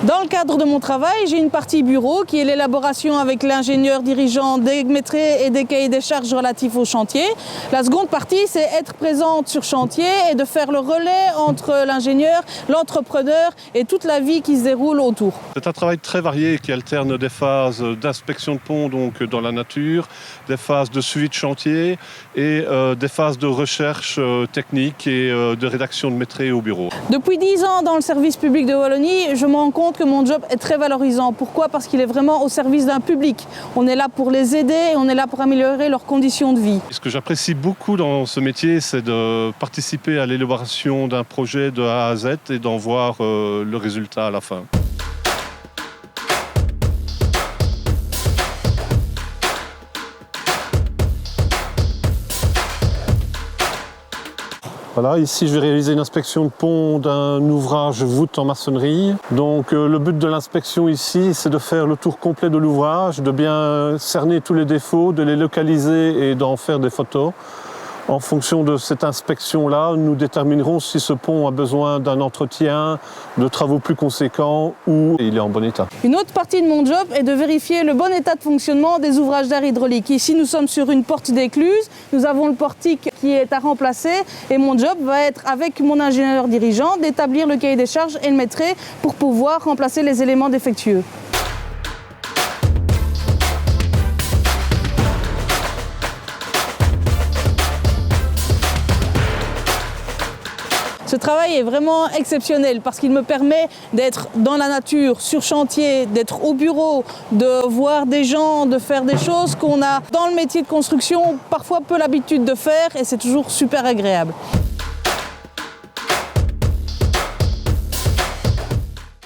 Dans le cadre de mon travail, j'ai une partie bureau qui est l'élaboration avec l'ingénieur dirigeant des maîtrises et des cahiers des charges relatifs au chantier. La seconde partie, c'est être présente sur chantier et de faire le relais entre l'ingénieur, l'entrepreneur et toute la vie qui se déroule autour. C'est un travail très varié qui alterne des phases d'inspection de pont donc dans la nature, des phases de suivi de chantier et des phases de recherche technique et de rédaction de maîtrises au bureau. Depuis 10 ans dans le service public de Wallonie, je me rends compte que mon job est très valorisant. Pourquoi ? Parce qu'il est vraiment au service d'un public. On est là pour les aider et on est là pour améliorer leurs conditions de vie. Ce que j'apprécie beaucoup dans ce métier, c'est de participer à l'élaboration d'un projet de A à Z et d'en voir le résultat à la fin. Voilà, ici je vais réaliser une inspection de pont d'un ouvrage voûte en maçonnerie. Donc le but de l'inspection ici, c'est de faire le tour complet de l'ouvrage, de bien cerner tous les défauts, de les localiser et d'en faire des photos. En fonction de cette inspection-là, nous déterminerons si ce pont a besoin d'un entretien, de travaux plus conséquents ou il est en bon état. Une autre partie de mon job est de vérifier le bon état de fonctionnement des ouvrages d'art hydraulique. Ici, nous sommes sur une porte d'écluse, nous avons le portique qui est à remplacer et mon job va être, avec mon ingénieur dirigeant, d'établir le cahier des charges et le maîtrise pour pouvoir remplacer les éléments défectueux. Ce travail est vraiment exceptionnel parce qu'il me permet d'être dans la nature, sur chantier, d'être au bureau, de voir des gens, de faire des choses qu'on a dans le métier de construction parfois peu l'habitude de faire et c'est toujours super agréable.